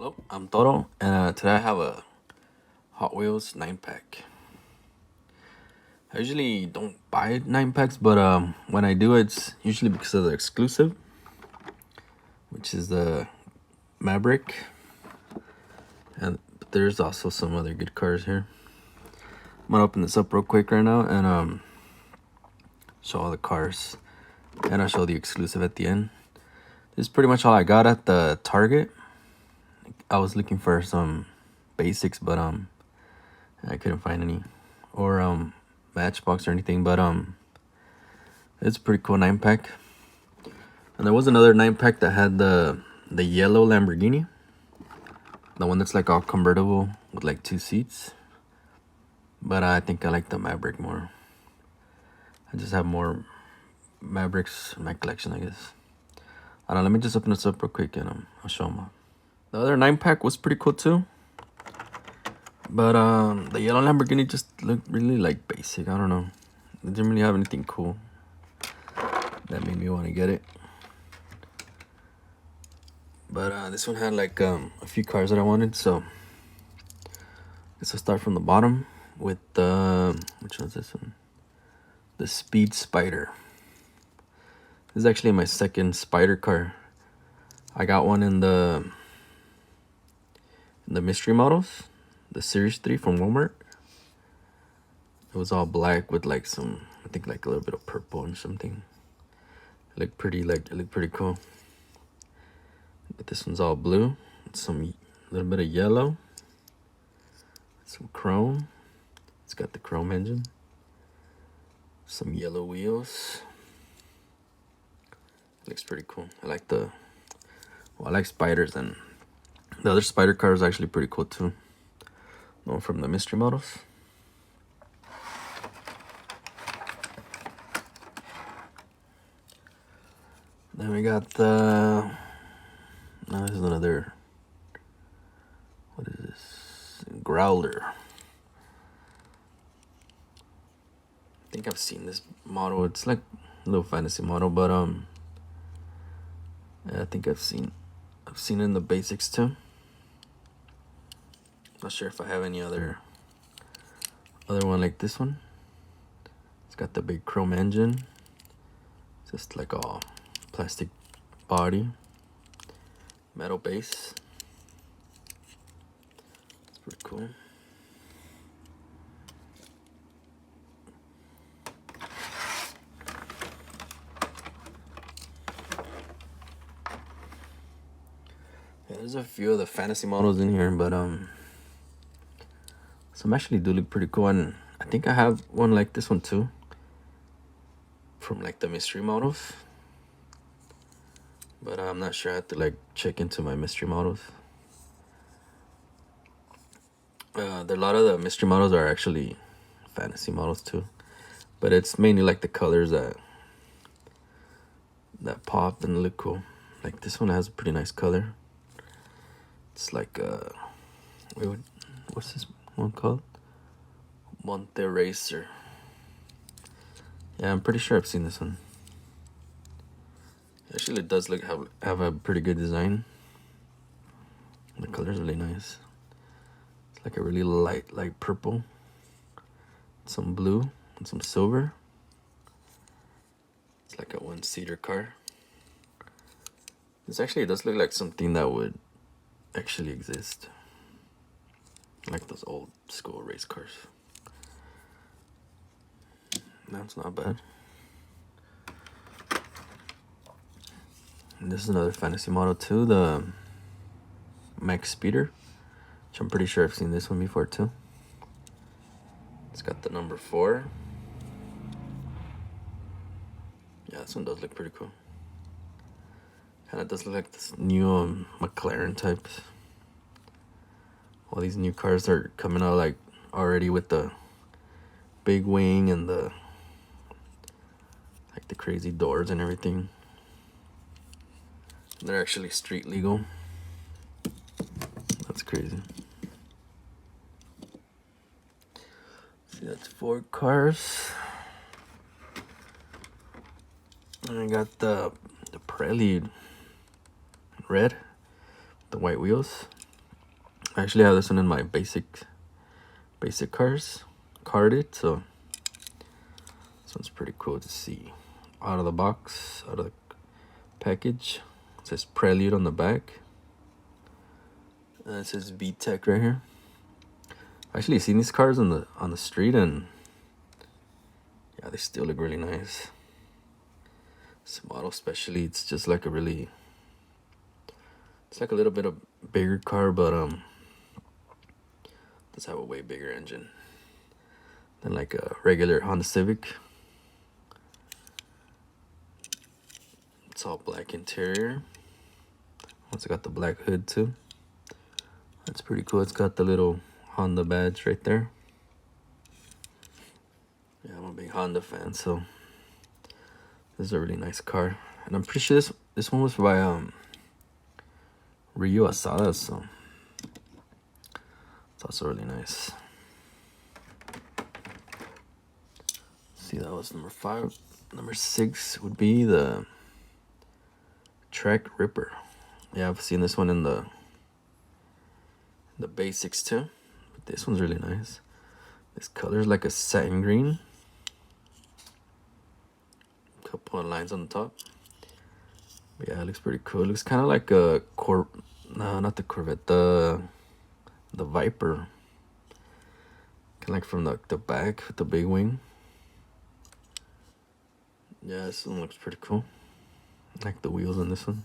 Hello, I'm Toro, and today I have a Hot Wheels 9-pack. I usually don't buy 9-packs, but when I do, it's usually because of the exclusive, which is the Maverick. And there's also some other good cars here. I'm gonna open this up real quick right now and show all the cars, and I'll show the exclusive at the end. This is pretty much all I got at the Target. I was looking for some basics, but I couldn't find any, or Matchbox or anything. But it's a pretty cool 9-pack. And there was another 9-pack that had the yellow Lamborghini, the one that's like all convertible with like 2 seats. But I think I like the Maverick more. I just have more Mavericks in my collection, I guess. I don't know, let me just open this up real quick and I'll show them. The other 9-pack was pretty cool too. But the yellow Lamborghini just looked really like basic. I don't know. It didn't really have anything cool that made me want to get it. But this one had like a few cars that I wanted, so let's start from the bottom with which one's this one? The Speed Spider. This is actually my second Spider car. I got one in the mystery models, the Series 3 from Walmart. It was all black with like some, I think like a little bit of purple and something. It looked pretty cool. But this one's all blue, some little bit of yellow, some chrome. It's got the chrome engine, some yellow wheels. It looks pretty cool. I like spiders, and the other spider car is actually pretty cool too. The one from the mystery models. Then we got the. Now this is another. What is this? Growler. I think I've seen this model. It's like a little fantasy model, but yeah, I think I've seen it in the basics too. Not sure if I have any other one like this one. It's got the big chrome engine. Just like all plastic body, metal base. It's pretty cool. Yeah, there's a few of the fantasy models in here, but some actually do look pretty cool, and I think I have one like this one too, from like the mystery models. But I'm not sure. I have to like check into my mystery models. A lot of the mystery models are actually fantasy models too, but it's mainly like the colors that pop and look cool. Like this one has a pretty nice color. It's like what's this one called? Monte Racer. Yeah, I'm pretty sure I've seen this one. Actually, it does have a pretty good design. The color's really nice. It's like a really light purple, some blue, and some silver. It's like a 1-seater car. This actually does look like something that would actually exist, like those old school race cars. That's not bad. And this is another fantasy model too, the Max Speeder, which I'm pretty sure I've seen this one before too. It's got the number 4. Yeah, this one does look pretty cool. Kind of does look like this new McLaren types. All these new cars are coming out like already with the big wing and the crazy doors and everything. They're actually street legal. That's crazy. See, that's 4 cars. And I got the Prelude red, the white wheels. I actually have this one in my basic cars, carded, so this one's pretty cool to see. Out of the box, out of the package. It says Prelude on the back. And it says VTech right here. I actually seen these cars on the street, and yeah, they still look really nice. This model especially, it's just like a really, it's like a little bit of bigger car, but does have a way bigger engine than like a regular Honda Civic. It's all black interior. It's got the black hood too. That's pretty cool. It's got the little Honda badge right there. Yeah, I'm a big Honda fan, so this is a really nice car. And I'm pretty sure this one was by Ryu Asada, so it's also really nice. See, that was number 5. Number 6 would be the Track Ripper. Yeah, I've seen this one in the basics too, but this one's really nice. This color is like a satin green. Couple of lines on the top. But yeah, it looks pretty cool. It looks kind of like a no, not the Corvette, the Viper. Kind of like from the back with the big wing. Yeah, this one looks pretty cool. I like the wheels on this one.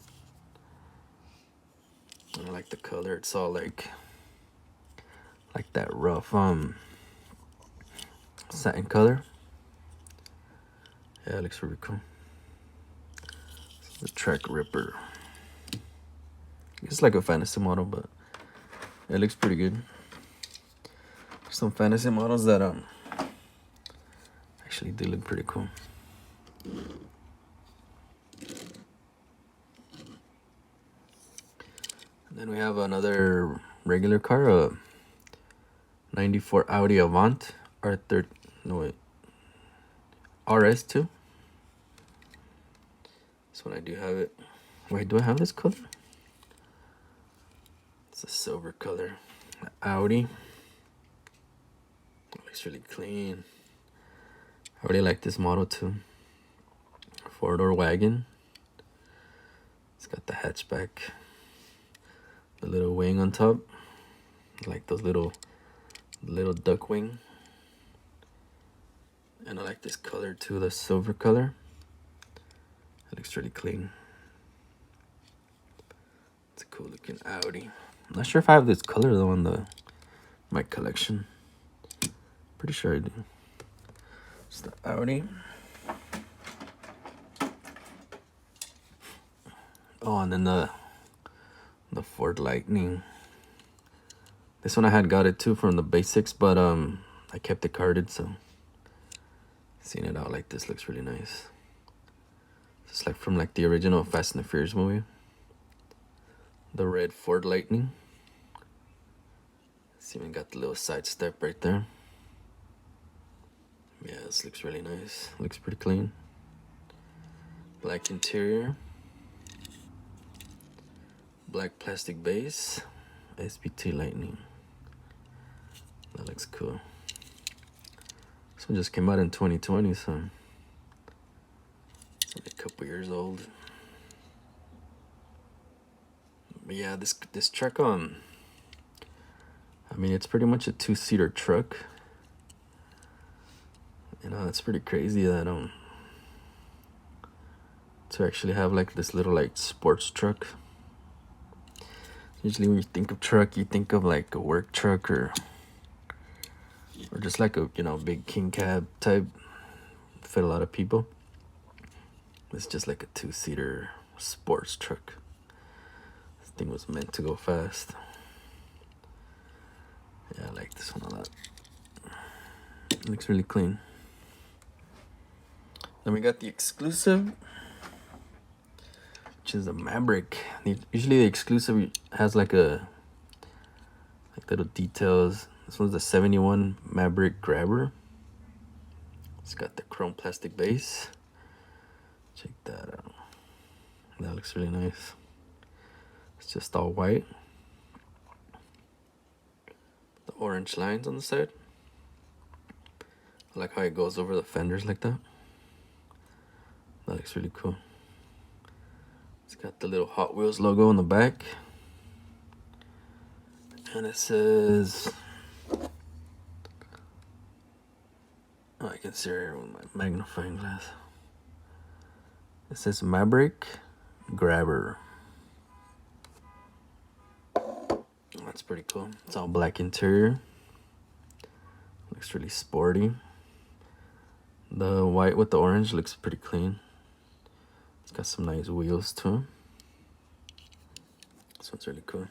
I like the color. It's all like that rough satin color. Yeah, it looks really cool. The Track Ripper. It's like a fantasy model, but it looks pretty good. There's some fantasy models that actually do look pretty cool. And then we have another regular car, a 94 Audi Avant RS2. This one I do have it. Wait, do I have this color? It's a silver color. Audi. It looks really clean. I really like this model too. 4-door wagon. It's got the hatchback. The little wing on top. Like those little duck wing. And I like this color too, the silver color. It looks really clean. It's a cool looking Audi. I'm not sure if I have this color though on my collection. Pretty sure I do. It's the Audi. Oh, and then the Ford Lightning. This one I had got it too from the basics, but I kept it carded, so seeing it out like this looks really nice. Just like from like the original Fast and the Furious movie. The red Ford Lightning. It's even got the little side step right there. Yeah, this looks really nice. Looks pretty clean. Black interior. Black plastic base. SPT Lightning. That looks cool. This one just came out in 2020, so it's only a couple years old. But yeah, this truck, I mean, it's pretty much a 2-seater truck. You know, it's pretty crazy that to actually have like this little like sports truck. Usually when you think of truck, you think of like a work truck or just like a, you know, big king cab type, fit a lot of people. It's just like a 2-seater sports truck. This thing was meant to go fast. Yeah, I like this one a lot. It looks really clean. Then we got the exclusive, which is a Maverick. Usually the exclusive has like little details. This one's the 71 Maverick Grabber. It's got the chrome plastic base. Check that out. That looks really nice. It's just all white. orange lines on the side. I like how it goes over the fenders like that. That looks really cool. It's got the little Hot Wheels logo on the back. And it says, oh, I can see it here with my magnifying glass. It says Maverick Grabber. That's pretty cool. It's all black interior. Looks really sporty. The white with the orange looks pretty clean. It's got some nice wheels too. This one's really cool.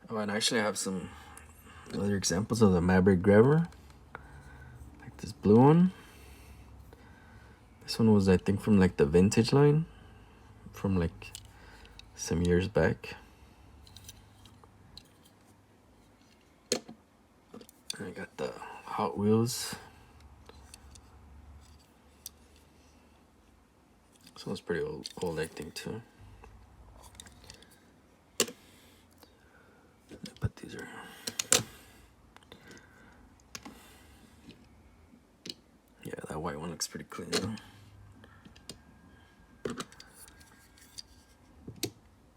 Oh, and I actually have some other examples of the Maverick Grabber. Like this blue one. This one was, I think, from like the vintage line. From like some years back. I got the Hot Wheels. This one's pretty old, I think, too. But these are... yeah, that white one looks pretty clean, though.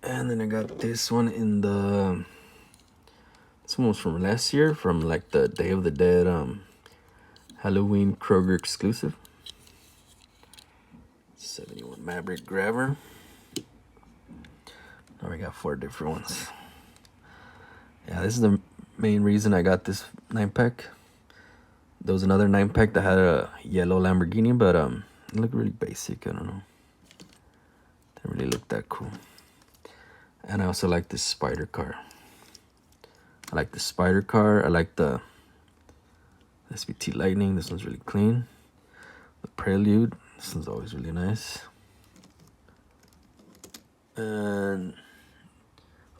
And then I got this one in the... this one was from last year, from like the Day of the Dead Halloween Kroger exclusive. 71 Maverick Grabber. Now we got 4 different ones. Yeah, this is the main reason I got this 9-pack. There was another 9-pack that had a yellow Lamborghini, but it looked really basic. I don't know. Didn't really look that cool. And I also like this spider car. I like the spider car. I like the SVT Lightning. This one's really clean. The Prelude. This one's always really nice. And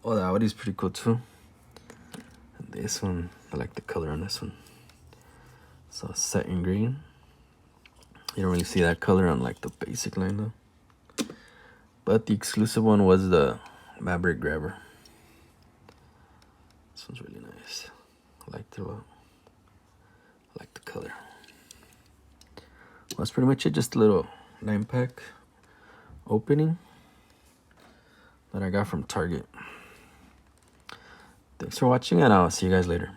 oh, the Audi's pretty cool too. And this one, I like the color on this one. So satin green. You don't really see that color on like the basic line though. But the exclusive one was the Maverick Grabber. This one's really nice. I liked it a lot. I like the color. Well, that's pretty much it. Just a little 9-pack opening that I got from Target. Thanks for watching, and I'll see you guys later.